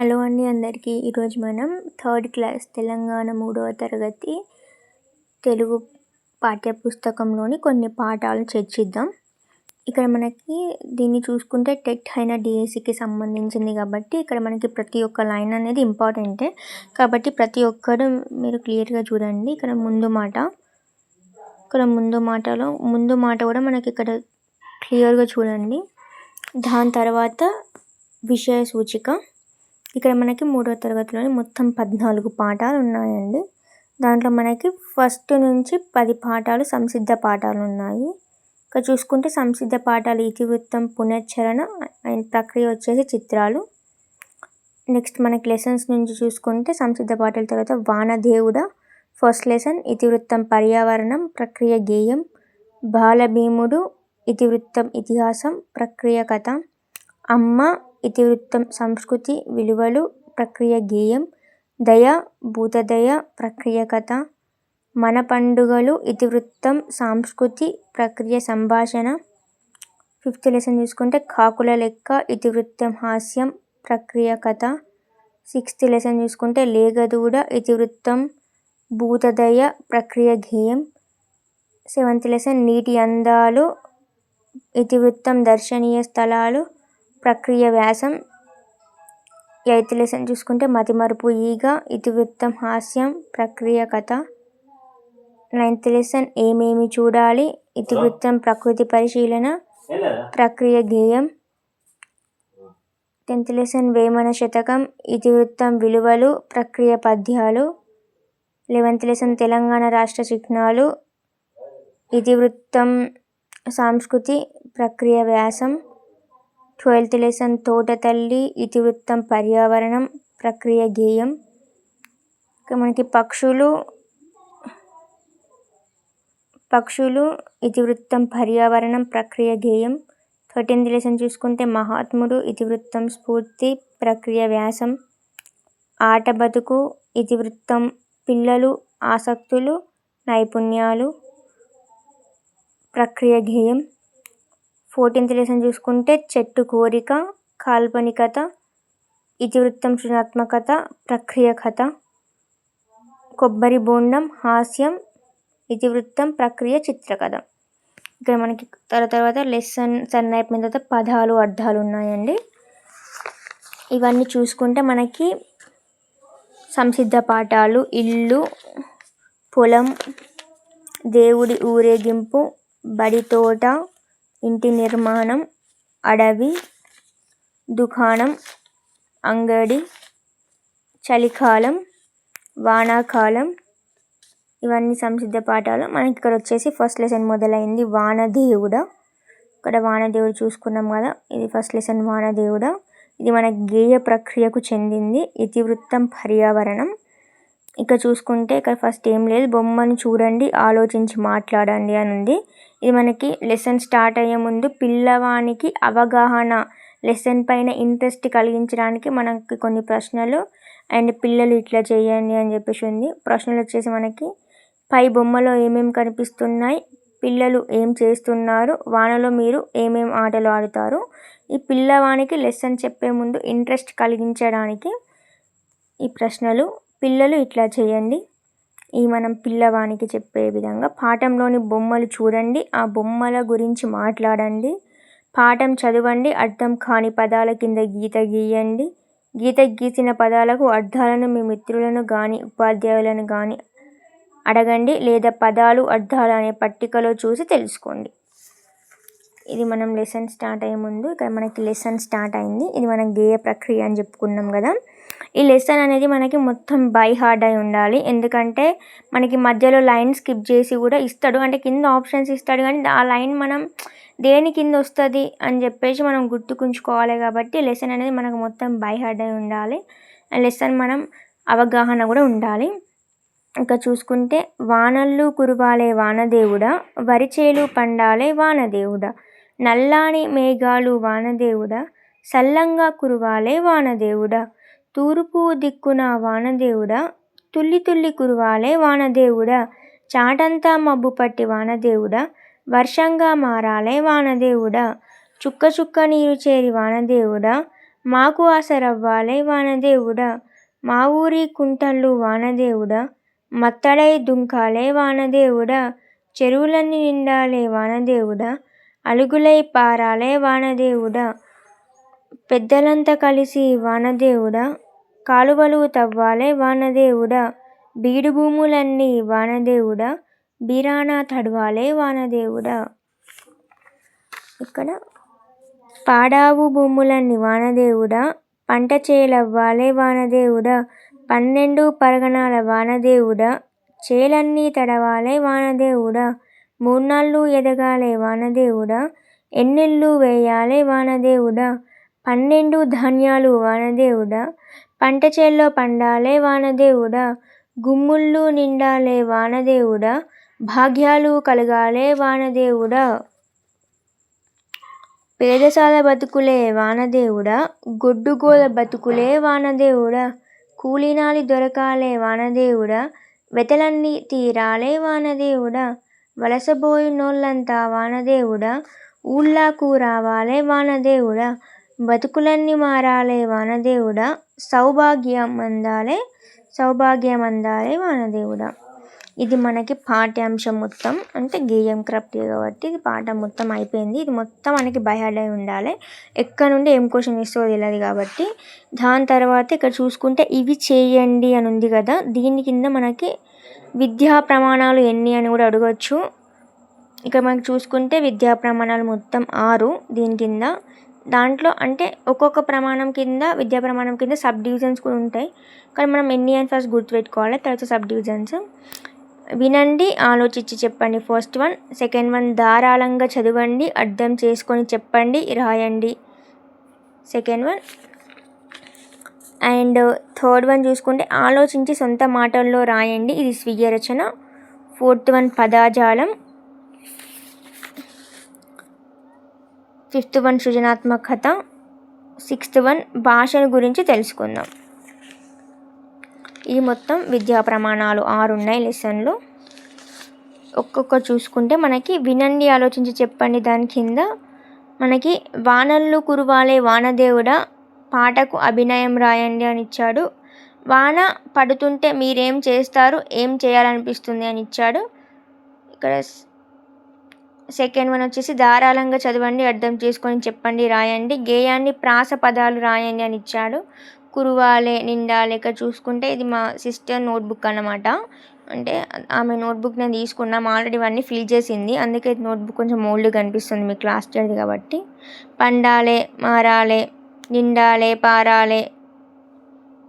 Hello అండి అందరికీ. ఈరోజు మనం థర్డ్ క్లాస్ తెలంగాణ 3వ తరగతి తెలుగు పాఠ్యపుస్తకంలోని కొన్ని పాఠాలను చర్చిద్దాం. ఇక్కడ మనకి దీన్ని చూసుకుంటే టెట్ అయిన డిఎస్సికి సంబంధించింది కాబట్టి ఇక్కడ మనకి ప్రతి ఒక్క లైన్ అనేది ఇంపార్టెంటే. కాబట్టి ప్రతి ఒక్కరు మీరు క్లియర్గా చూడండి. ఇక్కడ ముందు మాట కూడా మనకి ఇక్కడ క్లియర్గా చూడండి. దాని తర్వాత విషయ సూచిక. ఇక్కడ మనకి 3వ తరగతిలోని మొత్తం 14 పాఠాలు ఉన్నాయండి. దాంట్లో మనకి ఫస్ట్ నుంచి 10 పాఠాలు సంసిద్ధ పాఠాలు ఉన్నాయి. ఇక్కడ చూసుకుంటే సంసిద్ధ పాఠాలు ఇతివృత్తం, పునశ్చరణ అండ్ ప్రక్రియ వచ్చేసి చిత్రాలు. నెక్స్ట్ మనకి లెసన్స్ నుంచి చూసుకుంటే సంసిద్ధ పాఠాల తర్వాత వానదేవుడ ఫస్ట్ లెసన్, ఇతివృత్తం పర్యావరణం, ప్రక్రియ గేయం, బాలభీముడు ఇతివృత్తం ఇతిహాసం, ప్రక్రియ కథ, అమ్మ ఇతివృత్తం సంస్కృతి విలువలు, ప్రక్రియ గేయం, దయ భూతదయ, ప్రక్రియ కథ, మన పండుగలు ఇతివృత్తం సాంస్కృతి, ప్రక్రియ సంభాషణ. ఫిఫ్త్ లెసన్ చూసుకుంటే కాకుల లెక్క ఇతివృత్తం హాస్యం, ప్రక్రియ కథ. సిక్స్త్ లెసన్ చూసుకుంటే లేగదూడ ఇతివృత్తం భూతదయ, ప్రక్రియ గేయం. సెవెంత్ లెసన్ నీటి అందాలు ఇతివృత్తం దర్శనీయ స్థలాలు, ప్రక్రియ వ్యాసం. ఎయిత్ లెసన్ చూసుకుంటే మతిమరుపు ఈగ ఇతివృత్తం హాస్యం, ప్రక్రియ కథ. నైన్త్ లెసన్ ఏమేమి చూడాలి ఇతివృత్తం ప్రకృతి పరిశీలన, ప్రక్రియ గేయం. 10th లెసన్ వేమన శతకం ఇతివృత్తం విలువలు, ప్రక్రియ పద్యాలు. 11th లెసన్ తెలంగాణ రాష్ట్ర చిహ్నాలు ఇతివృత్తం సంస్కృతి, ప్రక్రియ వ్యాసం. 12th లెసన్ తోటతల్లి ఇతివృత్తం పర్యావరణం, ప్రక్రియ గేయం. ఇక మనకి పక్షులు ఇతివృత్తం పర్యావరణం, ప్రక్రియ గేయం. 13th లెసన్ చూసుకుంటే మహాత్ముడు ఇతివృత్తం స్ఫూర్తి, ప్రక్రియ వ్యాసం. ఆట బతుకు ఇతివృత్తం పిల్లలు ఆసక్తులు నైపుణ్యాలు, ప్రక్రియ గేయం. 14th లెసన్ చూసుకుంటే చెట్టు కోరిక కాల్పనికత ఇతివృత్తం సృజనాత్మకత, ప్రక్రియ కథ. కొబ్బరి బోండం హాస్యం ఇతివృత్తం ప్రక్రియ చిత్రకథ. ఇక్కడ మనకి తర్వాత లెసన్ సన్ అయిపోయిన తర్వాత పదాలు అర్థాలు ఉన్నాయండి. ఇవన్నీ చూసుకుంటే మనకి సంసిద్ధ పాఠాలు ఇల్లు, పొలం, దేవుడి ఊరేగింపు, బడి తోట, ఇంటి నిర్మాణం, అడవి, దుకాణం, అంగడి, చలికాలం, వానాకాలం. ఇవన్నీ సంసిద్ధ పాఠాలు. మనకి ఇక్కడ వచ్చేసి ఫస్ట్ లెసన్ మొదలైంది వానదేవుడ. ఇక్కడ వానదేవుడు చూసుకున్నాం కదా, ఇది ఫస్ట్ లెసన్ వానదేవుడ. ఇది మన గేయ ప్రక్రియకు చెందింది. ఇతివృత్తం పర్యావరణం. ఇక్కడ చూసుకుంటే ఇక్కడ ఫస్ట్ ఏం లేదు, బొమ్మను చూడండి ఆలోచించి మాట్లాడండి అని ఉంది. ఇది మనకి లెసన్ స్టార్ట్ అయ్యే ముందు పిల్లవానికి అవగాహన, లెసన్ పైన ఇంట్రెస్ట్ కలిగించడానికి మనకి కొన్ని ప్రశ్నలు అండ్ పిల్లలు ఇట్లా చేయండి అని చెప్పేసి ఉంది. ప్రశ్నలు వచ్చేసి మనకి పై బొమ్మలో ఏమేమి కనిపిస్తున్నాయి, పిల్లలు ఏం చేస్తున్నారు, వానలో మీరు ఏమేం ఆటలు ఆడుతారు. ఈ పిల్లవానికి లెసన్ చెప్పే ముందు ఇంట్రెస్ట్ కలిగించడానికి ఈ ప్రశ్నలు. పిల్లలు ఇట్లా చేయండి, ఈ మనం పిల్లవానికి చెప్పే విధంగా. పాఠంలోని బొమ్మలు చూడండి, ఆ బొమ్మల గురించి మాట్లాడండి. పాఠం చదవండి, అర్థం కాని పదాల కింద గీత గీయండి. గీత గీసిన పదాలకు అర్థాలను మీ మిత్రులను కానీ ఉపాధ్యాయులను కానీ అడగండి, లేదా పదాలు అర్థాలు అనే పట్టికలో చూసి తెలుసుకోండి. ఇది మనం లెసన్ స్టార్ట్ అయ్యే ముందు ఇక్కడ మనకి లెసన్ స్టార్ట్ అయింది. ఇది మనం గేయ ప్రక్రియ అని చెప్పుకున్నాం కదా. ఈ లెసన్ అనేది మనకి మొత్తం బై హార్ట్ అయి ఉండాలి. ఎందుకంటే మనకి మధ్యలో లైన్ స్కిప్ చేసి కూడా ఇస్తాడు, అంటే కింద ఆప్షన్స్ ఇస్తాడు కానీ ఆ లైన్ మనం దేని కింద వస్తుంది అని చెప్పేసి మనం గుర్తుకుంచుకోవాలి. కాబట్టి లెసన్ అనేది మనకు మొత్తం బై హార్ట్ అయి ఉండాలి. లెసన్ మనం అవగాహన కూడా ఉండాలి. ఇంకా చూసుకుంటే వానల్లు కురువాలే వానదేవుడా, వరిచేలు పండాలే వానదేవుడా, నల్లాని మేఘాలు వానదేవుడా, సల్లంగా కురువాలే వానదేవుడా, తూర్పు దిక్కున వానదేవుడా, తుల్లి తుల్లి కురువాలే వానదేవుడా, చాటంతా మబ్బు పట్టి వానదేవుడా, వర్షంగా మారాలే వానదేవుడా, చుక్క చుక్క నీరు చేరి వానదేవుడా, మాకు ఆసరవ్వాలే వానదేవుడా, మా ఊరి కుంటళ్ళు వానదేవుడా, మత్తడై దుంకాలే వానదేవుడా, చెరువులన్నీ నిండాలే వానదేవుడా, అలుగులై పారాలే వానదేవుడా, పెద్దలంతా కలిసి వానదేవుడా, కాలువలు తవ్వాలే వానదేవుడా, బీడు భూములన్నీ వానదేవుడా, బీరాన తడవాలే వానదేవుడా. ఇక్కడ పాడావు భూములన్నీ వానదేవుడా, పంట చేలవ్వాలే వానదేవుడా, 12 పరగణాల వానదేవుడా, చేలన్నీ తడవాలే వానదేవుడా, 3 నాళ్ళు ఎదగాలే వానదేవుడా, ఎన్నెళ్ళు వేయాలే వానదేవుడా, 12 ధాన్యాలు వానదేవుడా, పంట చేల్లో పండాలే వానదేవుడా, గుమ్ముళ్ళు నిండాలే వానదేవుడా, భాగ్యాలు కలగాలే వానదేవుడా. పేదసాల బతుకులే వానదేవుడా, గొడ్డుగోల బతుకులే వానదేవుడా, కూలినాలి దొరకాలే వానదేవుడా, వెతలన్నీ తీరాలే వానదేవుడా, వలసబోయినోళ్ళంతా వానదేవుడా, ఊళ్ళకు రావాలే వానదేవుడా, బతుకులన్నీ మారాలే వానదేవుడా, సౌభాగ్యమందాలే వానదేవుడా. ఇది మనకి పాఠ్యాంశం మొత్తం, అంటే గేయం క్రాఫ్ట్ కాబట్టి ఇది పాఠం మొత్తం అయిపోయింది. ఇది మొత్తం మనకి బైహార్డ్ అయి ఉండాలి. ఎక్కడ నుండి ఏం క్వశ్చన్ ఇస్తుందో తెలియదు కాబట్టి. దాని తర్వాత ఇక్కడ చూసుకుంటే ఇవి చేయండి అని ఉంది కదా, దీని కింద మనకి విద్యా ప్రమాణాలు ఎన్ని అని కూడా అడగచ్చు. ఇక్కడ మనకి చూసుకుంటే విద్యా ప్రమాణాలు మొత్తం 6 దీని కింద. దాంట్లో అంటే ఒక్కొక్క ప్రమాణం కింద, విద్యా ప్రమాణం కింద సబ్ డివిజన్స్ కూడా ఉంటాయి. కానీ మనం ఎన్ని అని ఫస్ట్ గుర్తుపెట్టుకోవాలి, తర్వాత సబ్ డివిజన్స్. వినండి, ఆలోచించి చెప్పండి ఫస్ట్ వన్. సెకండ్ వన్ ధారాళంగా చదవండి, అర్థం చేసుకొని చెప్పండి, రాయండి second one. And third one చూసుకుంటే ఆలోచించి సొంత మాటల్లో రాయండి, ఇది స్వీయ రచన. ఫోర్త్ వన్ పదాజాలం. ఫిఫ్త్ వన్ సృజనాత్మకత. సిక్స్త్ వన్ భాషను గురించి తెలుసుకుందాం. ఈ మొత్తం విద్యా ప్రమాణాలు 6 ఉన్నాయి లెసన్లు. ఒక్కొక్క చూసుకుంటే మనకి వినండి, ఆలోచించి చెప్పండి దాని కింద మనకి వానల్లు కురువాలే వానదేవుడా, పాటకు అభినయం రాయండి అని ఇచ్చాడు. వాన పడుతుంటే మీరేం చేస్తారు, ఏం చేయాలనిపిస్తుంది అని ఇచ్చాడు. ఇక్కడ సెకండ్ వన్ వచ్చేసి ధారాళంగా చదవండి, అర్థం చేసుకొని చెప్పండి, రాయండి. గేయాన్ని ప్రాస పదాలు రాయండి అని ఇచ్చాడు. కురువాలే, నిండాలే. ఇక్కడ చూసుకుంటే ఇది మా సిస్టర్ నోట్బుక్ అన్నమాట. అంటే ఆమె నోట్బుక్ నేను తీసుకున్నాం, ఆల్రెడీ ఇవన్నీ ఫిల్ చేసింది, అందుకే నోట్బుక్ కొంచెం ఓల్డ్గా కనిపిస్తుంది మీకు లాస్ట్ ఇయర్ది కాబట్టి. పండాలే, మారాలే, నిండాలే, పారాలే,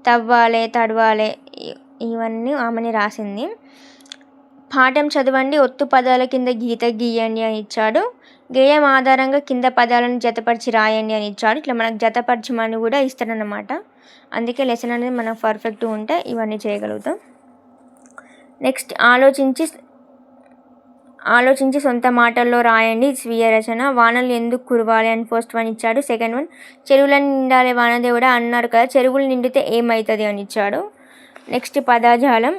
తవ్వాలే, తడవాలే, ఇవన్నీ ఆమెని రాసింది. పాఠం చదవండి, ఒత్తు పదాల కింద గీత గీయండి అని ఇచ్చాడు. గేయం ఆధారంగా కింద పదాలను జతపరిచి రాయండి అని ఇచ్చాడు. ఇట్లా మనకు జతపరచమని కూడా ఇస్తాడనమాట. అందుకే లెసన్ అనేది మనం పర్ఫెక్ట్గా ఉంటే ఇవన్నీ చేయగలుగుతాం. నెక్స్ట్ ఆలోచించి సొంత మాటల్లో రాయండి, స్వీయ రచన. వానలు ఎందుకు కురవాలి అని ఫస్ట్ వన్ ఇచ్చాడు. సెకండ్ వన్ చెరువులను నిండాలే వానదేవుడా అన్నారు కదా, చెరువులు నిండితే ఏమవుతుంది అని ఇచ్చాడు. నెక్స్ట్ పదాజాలం.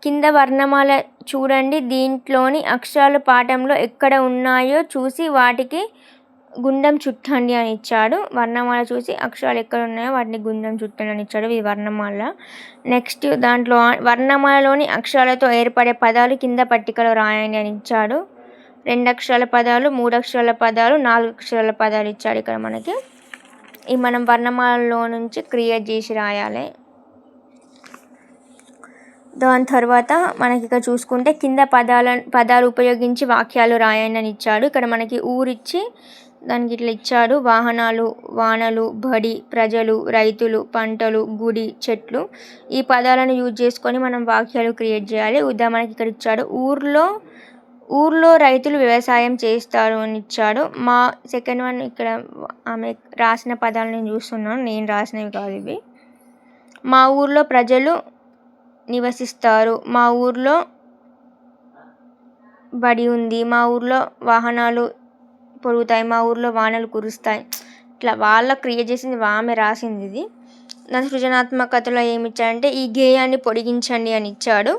కింద వర్ణమాల చూడండి, దీంట్లోని అక్షరాలు పాఠంలో ఎక్కడ ఉన్నాయో చూసి వాటికి గుండం చుట్టండి అని ఇచ్చాడు. వర్ణమాల చూసి అక్షరాలు ఎక్కడ ఉన్నాయో వాటిని గుండం చుట్టండి అని ఇచ్చాడు. ఇది వర్ణమాల. నెక్స్ట్ దాంట్లో వర్ణమాలలోని అక్షరాలతో ఏర్పడే పదాలు కింద పట్టికలో రాయండి అని ఇచ్చాడు. 2 అక్షరాల పదాలు, 3 అక్షరాల పదాలు, 4 అక్షరాల పదాలు ఇచ్చాడు. ఇక్కడ మనకి ఈ మనం వర్ణమాలలో నుంచి క్రియేట్ చేసి రాయాలి. దాని తర్వాత మనకి ఇక్కడ చూసుకుంటే కింద పదాలు ఉపయోగించి వాక్యాలు రాయండి అని ఇచ్చాడు. ఇక్కడ మనకి ఊరిచ్చి దానికి ఇట్లా ఇచ్చాడు. వాహనాలు, వానలు, బడి, ప్రజలు, రైతులు, పంటలు, గుడి, చెట్లు. ఈ పదాలను యూజ్ చేసుకొని మనం వాక్యాలు క్రియేట్ చేయాలి. ఉదాహరణకి ఇక్కడ ఇచ్చాడు, ఊర్లో రైతులు వ్యవసాయం చేస్తారు అని ఇచ్చాడు. మా సెకండ్ వన్ ఇక్కడ ఆమె రాసిన పదాలు నేను చూస్తున్నాను, నేను రాసినవి కాదు ఇవి. మా ఊర్లో ప్రజలు నివసిస్తారు, మా ఊర్లో బడి ఉంది, మా ఊర్లో వాహనాలు పొరుగుతాయి, మా ఊర్లో వానలు కురుస్తాయి. ఇట్లా వాళ్ళ క్రియేట్ చేసింది, ఆమె రాసింది ఇది. దాని సృజనాత్మకతలో ఏమి ఇచ్చాడంటే ఈ గేయాన్ని పొడిగించండి అని ఇచ్చాడు.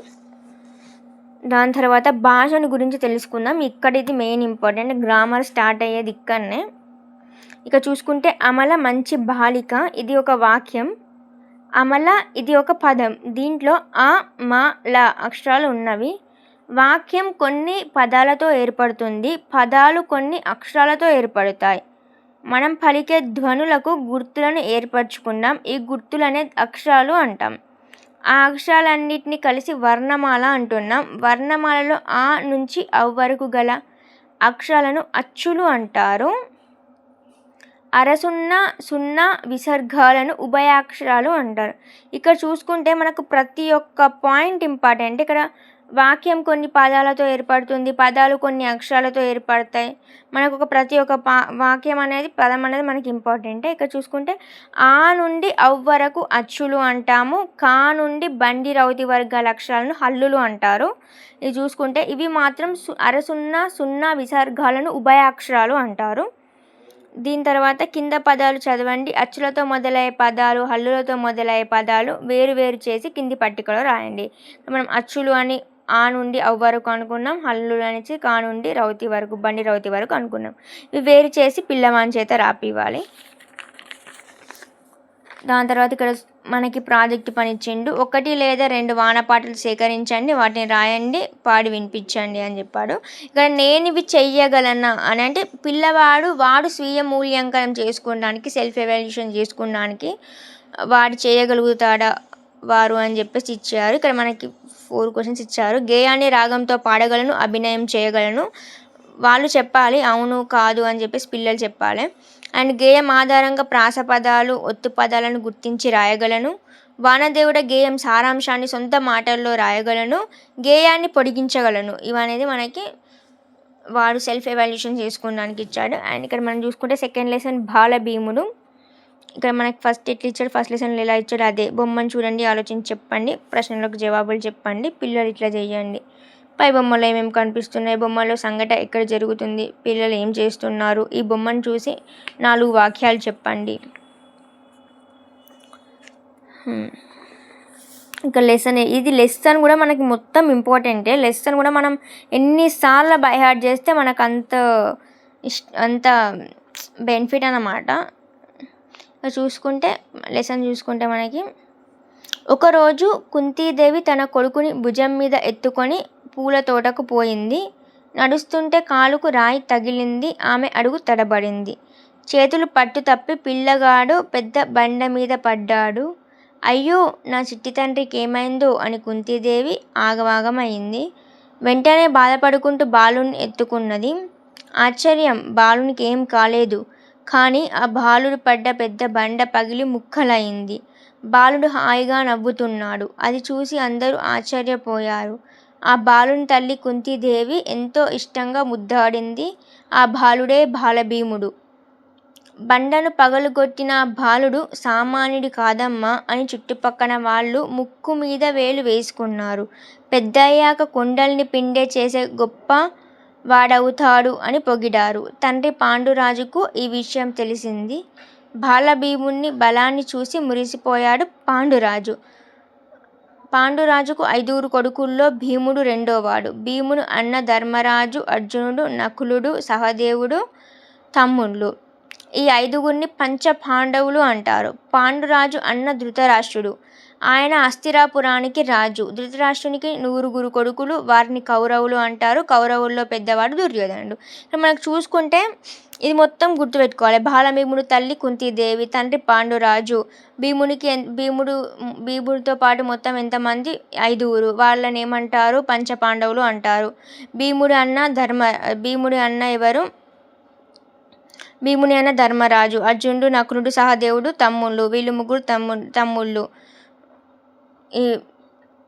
దాని తర్వాత భాషను గురించి తెలుసుకుందాం. ఇక్కడ ఇది మెయిన్ ఇంపార్టెంట్, గ్రామర్ స్టార్ట్ అయ్యేది ఇక్కడనే. ఇక చూసుకుంటే అమల మంచి బాలిక, ఇది ఒక వాక్యం. అమల ఇది ఒక పదం. దీంట్లో అ, మ, ల అక్షరాలు ఉన్నవి. వాక్యం కొన్ని పదాలతో ఏర్పడుతుంది, పదాలు కొన్ని అక్షరాలతో ఏర్పడతాయి. మనం పలికే ధ్వనులకు గుర్తులను ఏర్పరచుకున్నాం. ఈ గుర్తులనే అక్షరాలు అంటాం. ఆ అక్షరాలన్నిటినీ కలిసి వర్ణమాల అంటున్నాం. వర్ణమాలలో ఆ నుంచి అవ్ వరకు గల అక్షరాలను అచ్చులు అంటారు. అరసున్న సున్నా విసర్గాలను ఉభయాక్షరాలు అంటారు. ఇక్కడ చూసుకుంటే మనకు ప్రతి ఒక్క పాయింట్ ఇంపార్టెంట్. ఇక్కడ వాక్యం కొన్ని పదాలతో ఏర్పడుతుంది, పదాలు కొన్ని అక్షరాలతో ఏర్పడతాయి. మనకు ప్రతి ఒక్క వాక్యం అనేది, పదం అనేది మనకి ఇంపార్టెంటే. ఇక్కడ చూసుకుంటే ఆ నుండి అవ్ వరకు అచ్చులు అంటాము. కా నుండి బండి రౌతి వర్గాల అక్షరాలను హల్లులు అంటారు. ఇది చూసుకుంటే ఇవి మాత్రం అరసున్న సున్నా విసర్గాలను ఉభయాక్షరాలు అంటారు. దీని తర్వాత కింద పదాలు చదవండి. అచ్చులతో మొదలయ్యే పదాలు, హల్లులతో మొదలయ్యే పదాలు వేరు వేరు చేసి కింది పట్టికలో రాయండి. మనం అచ్చులు అని ఆ నుండి అవ్ వరకు అనుకున్నాం, హల్లులు అనేసి కా నుండి రౌతి వరకు, బండి రౌతి వరకు అనుకున్నాం. ఇవి వేరు చేసి పిల్లవాని చేత రాపివ్వాలి. దాని తర్వాత ఇక్కడ మనకి ప్రాజెక్టు పని ఇచ్చిండు. 1 లేదా 2 వానపాటలు సేకరించండి, వాటిని రాయండి, పాడి వినిపించండి అని చెప్పాడు. ఇక్కడ నేనివి చెయ్యగలనా అని అంటే వాడు స్వీయ మూల్యాంకనం చేసుకోవడానికి, సెల్ఫ్ ఎవాల్యుయేషన్ చేసుకోవడానికి వాడు చేయగలుగుతాడా వారు అని చెప్పేసి ఇచ్చారు. ఇక్కడ మనకి 4 క్వశ్చన్స్ ఇచ్చారు. గేయాన్ని రాగంతో పాడగలను, అభినయం చేయగలను. వాళ్ళు చెప్పాలి అవును కాదు అని చెప్పేసి పిల్లలు చెప్పాలి. అండ్ గేయం ఆధారంగా ప్రాస పదాలు, ఒత్తు పదాలను గుర్తించి రాయగలను. వానదేవుడ గేయం సారాంశాన్ని సొంత మాటల్లో రాయగలను, గేయాన్ని పొడిగించగలను. ఇవనేది మనకి వాడు సెల్ఫ్ ఎవాల్యుయేషన్ చేసుకోవడానికి ఇచ్చాడు. అండ్ ఇక్కడ మనం చూసుకుంటే సెకండ్ లెసన్ బాల భీముడు. ఇక్కడ మనకి ఫస్ట్ ఎట్లా ఇచ్చాడు, ఫస్ట్ లెసన్లో ఎలా ఇచ్చాడు అదే. బొమ్మను చూడండి, ఆలోచించి చెప్పండి, ప్రశ్నలకు జవాబులు చెప్పండి, పిల్లలు ఇట్లా చేయండి. పై బొమ్మలో ఏమేమి కనిపిస్తున్నాయి, బొమ్మలో సంఘటన ఎక్కడ జరుగుతుంది, పిల్లలు ఏం చేస్తున్నారు, ఈ బొమ్మను చూసి 4 వాక్యాలు చెప్పండి. ఇంకా ఇది లెసన్ కూడా మనకి మొత్తం ఇంపార్టెంటే. లెసన్ కూడా మనం ఎన్నిసార్లు బై హార్ట్ చేస్తే మనకు అంత బెనిఫిట్ అన్నమాట. లెసన్ చూసుకుంటే మనకి ఒకరోజు కుంతీదేవి తన కొడుకుని భుజం మీద ఎత్తుకొని పూల తోటకు పోయింది. నడుస్తుంటే కాలుకు రాయి తగిలింది, ఆమె అడుగు తడబడింది. చేతులు పట్టు తప్పి పిల్లగాడు పెద్ద బండ మీద పడ్డాడు. అయ్యో నా చిట్టి తండ్రికి ఏమైందో అని కుంతీదేవి ఆగమాగమైంది. వెంటనే బాధపడుకుంటూ బాలుని ఎత్తుకున్నది. ఆశ్చర్యం, బాలునికి ఏం కాలేదు. కానీ ఆ బాలుడు పడ్డ పెద్ద బండ పగిలి ముక్కలయింది. బాలుడు హాయిగా నవ్వుతున్నాడు. అది చూసి అందరూ ఆశ్చర్యపోయారు. ఆ బాలుని తల్లి కుంతీదేవి ఎంతో ఇష్టంగా ముద్దాడింది. ఆ బాలుడే బాలభీముడు. బండను పగలుగొట్టిన బాలుడు సామాన్యుడు కాదమ్మా అని చుట్టుపక్కన వాళ్ళు ముక్కు మీద వేలు వేసుకున్నారు. పెద్దయ్యాక కొండల్ని పిండే చేసే గొప్ప వాడవుతాడు అని పొగిడారు. తండ్రి పాండురాజుకు ఈ విషయం తెలిసింది. బాలభీముని బలాన్ని చూసి మురిసిపోయాడు పాండురాజు. పాండురాజుకు 5 కొడుకుల్లో భీముడు రెండోవాడు. భీముడు అన్న ధర్మరాజు, అర్జునుడు, నకులుడు, సహదేవుడు తమ్ముళ్ళు. ఈ 5గురిని పంచ పాండవులు అంటారు. పాండురాజు అన్న ధృతరాష్ట్రుడు. ఆయన హస్తినాపురానికి రాజు. ధృతరాష్ట్రునికి 100 కొడుకులు, వారిని కౌరవులు అంటారు. కౌరవుల్లో పెద్దవాడు దుర్యోధనుడు. మనకు చూసుకుంటే ఇది మొత్తం గుర్తుపెట్టుకోవాలి. బాలభీముడు తల్లి కుంతీదేవి, తండ్రి పాండురాజు. భీముడితో పాటు మొత్తం ఎంతమంది? 5. వాళ్ళని ఏమంటారు? పంచపాండవులు అంటారు. భీముడి అన్న ఎవరు? భీముని అన్న ధర్మరాజు. అర్జునుడు, నకులుడు, సహదేవుడు తమ్ముళ్ళు. వీళ్ళు 3 తమ్ముళ్ళు.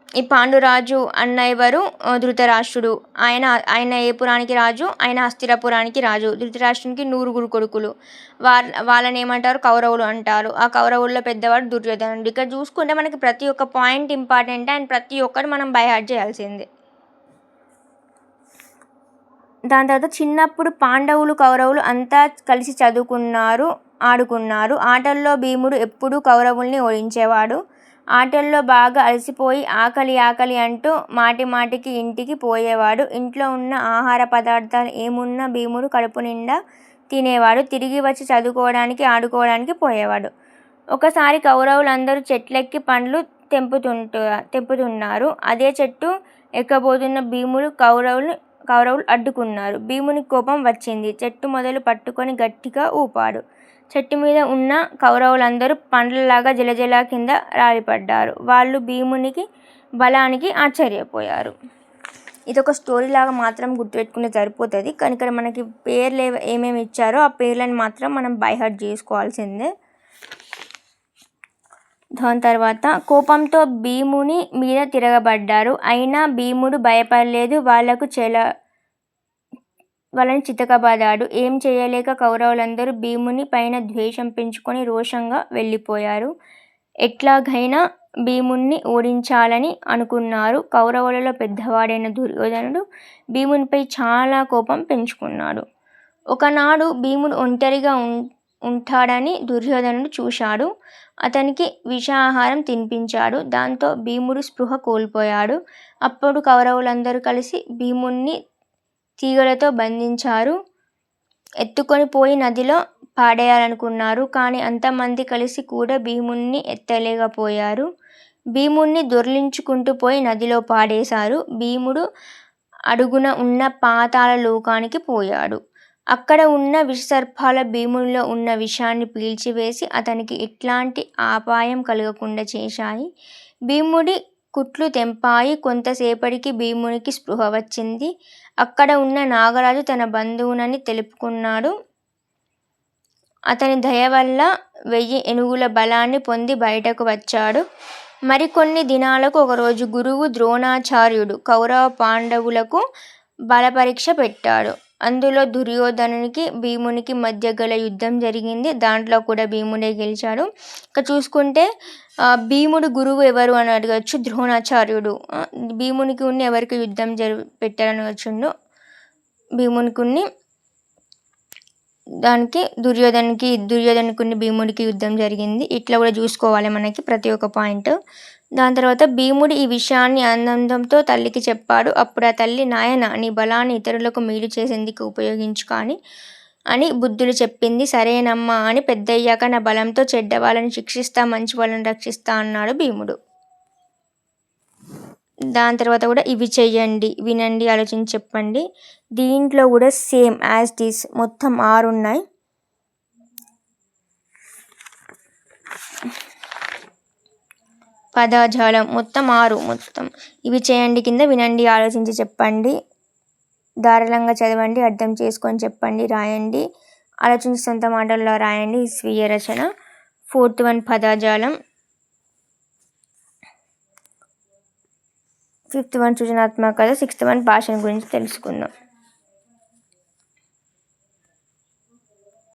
ఈ పాండురాజు అన్న ఎవరు? ధృతరాష్ట్రుడు. ఆయన ఏ పురానికి రాజు? ఆయన హస్తినాపురానికి రాజు. ధృతరాష్ట్రునికి 100 కొడుకులు. వాళ్ళని ఏమంటారు? కౌరవులు అంటారు. ఆ కౌరవుల్లో పెద్దవాడు దుర్యోధనుడు. ఇక్కడ చూసుకుంటే మనకి ప్రతి ఒక్క పాయింట్ ఇంపార్టెంట్ అండ్ ప్రతి ఒక్కటి మనం బై హార్ట్ చేయాల్సిందే. దాని తర్వాత చిన్నప్పుడు పాండవులు, కౌరవులు అంతా కలిసి చదువుకున్నారు, ఆడుకున్నారు. ఆటల్లో భీముడు ఎప్పుడూ కౌరవుల్ని ఓడించేవాడు. ఆటల్లో బాగా అలసిపోయి ఆకలి అంటూ మాటిమాటికి ఇంటికి పోయేవాడు. ఇంట్లో ఉన్న ఆహార పదార్థాలు ఏమున్నా భీముడు కడుపు నిండా తినేవాడు. తిరిగి వచ్చి చదువుకోవడానికి ఆడుకోవడానికి పోయేవాడు. ఒకసారి కౌరవులందరూ చెట్లెక్కి పండ్లు తెంపుతున్నారు. అదే చెట్టు ఎక్కబోతున్న కౌరవులు అడ్డుకున్నారు. భీమునికి కోపం వచ్చింది. చెట్టు మొదలు పట్టుకొని గట్టిగా ఊపాడు. చెట్టు మీద ఉన్న కౌరవులందరూ పండ్లలాగా జలజల కింద రాలిపడ్డారు. వాళ్ళు భీమునికి బలానికి ఆశ్చర్యపోయారు. ఇదొక స్టోరీ లాగా మాత్రం గుర్తుపెట్టుకుంటే సరిపోతుంది. కానీ ఇక్కడ మనకి పేర్లు ఏమేమి ఇచ్చారో ఆ పేర్లను మాత్రం మనం బై హార్ట్ చేసుకోవాల్సిందే. దాని తర్వాత కోపంతో భీముని మీద తిరగబడ్డారు. అయినా భీముడు భయపడలేదు. వాళ్ళని చితకబాదాడు. ఏం చేయలేక కౌరవులందరూ భీముని పైన ద్వేషం పెంచుకొని రోషంగా వెళ్ళిపోయారు. ఎట్లాగైనా భీముణ్ణి ఓడించాలని అనుకున్నారు. కౌరవులలో పెద్దవాడైన దుర్యోధనుడు భీమునిపై చాలా కోపం పెంచుకున్నాడు. ఒకనాడు భీముడు ఒంటరిగా ఉంటాడని దుర్యోధనుడు చూశాడు. అతనికి విషాహారం తినిపించాడు. దాంతో భీముడు స్పృహ కోల్పోయాడు. అప్పుడు కౌరవులందరూ కలిసి భీముణ్ణి తీగలతో బంధించారు. ఎత్తుకొని పోయి నదిలో పాడేయాలనుకున్నారు. కానీ అంతమంది కలిసి కూడా భీముణ్ణి ఎత్తలేకపోయారు. భీముణ్ణి దొర్లించుకుంటూ పోయి నదిలో పాడేశారు. భీముడు అడుగున ఉన్న పాతాళ లోకానికి పోయాడు. అక్కడ ఉన్న విషసర్పాల భీమునిలో ఉన్న విషాన్ని పీల్చివేసి అతనికి ఎట్లాంటి అపాయం కలగకుండా చేశాయి. భీముడి కుట్లు తెంపాయి. కొంతసేపటికి భీమునికి స్పృహ వచ్చింది. అక్కడ ఉన్న నాగరాజు తన బంధువునని తెలుపుకున్నాడు. అతని దయ వల్ల 1000 ఏనుగుల బలాన్ని పొంది బయటకు వచ్చాడు. మరికొన్ని దినాలకు ఒకరోజు గురువు ద్రోణాచార్యుడు కౌరవ పాండవులకు బలపరీక్ష పెట్టాడు. అందులో దుర్యోధనునికి భీమునికి మధ్య గల యుద్ధం జరిగింది. దాంట్లో కూడా భీముడే గెలిచాడు. ఇక చూసుకుంటే భీముడు గురువు ఎవరు అని అడగచ్చు. ద్రోణాచార్యుడు. భీమునికి ఎవరికి యుద్ధం పెట్టారని వచ్చిండు. భీమునికి దానికి దుర్యోధనునికి భీముడికి యుద్ధం జరిగింది. ఇట్లా కూడా చూసుకోవాలి మనకి ప్రతి ఒక్క పాయింట్. దాని తర్వాత భీముడు ఈ విషయాన్ని ఆనందంతో తల్లికి చెప్పాడు. అప్పుడు ఆ తల్లి, నాయన నీ బలాన్ని ఇతరులకు మేలు చేసేందుకు ఉపయోగించు అని బుద్ధులు చెప్పింది. సరేనమ్మా అని పెద్దయ్యాక నా బలంతో చెడ్డ వాళ్ళని శిక్షిస్తా, మంచి వాళ్ళని రక్షిస్తా అన్నాడు భీముడు. దాని తర్వాత కూడా ఇవి చెయ్యండి, వినండి, ఆలోచించి చెప్పండి. దీంట్లో కూడా సేమ్ యాజ్ ఇట్ ఈస్ మొత్తం 6 ఉన్నాయి. పదజాలం మొత్తం 6. మొత్తం ఇవి చేయండి కింద వినండి, ఆలోచించి చెప్పండి, ధారాళంగా చదవండి, అర్థం చేసుకొని చెప్పండి, రాయండి, ఆలోచించి సొంత మాటల్లో రాయండి. స్వీయ రచన. 4th one పదజాలం. 5th one సృజనాత్మకత. 6th one భాషను గురించి తెలుసుకుందాం.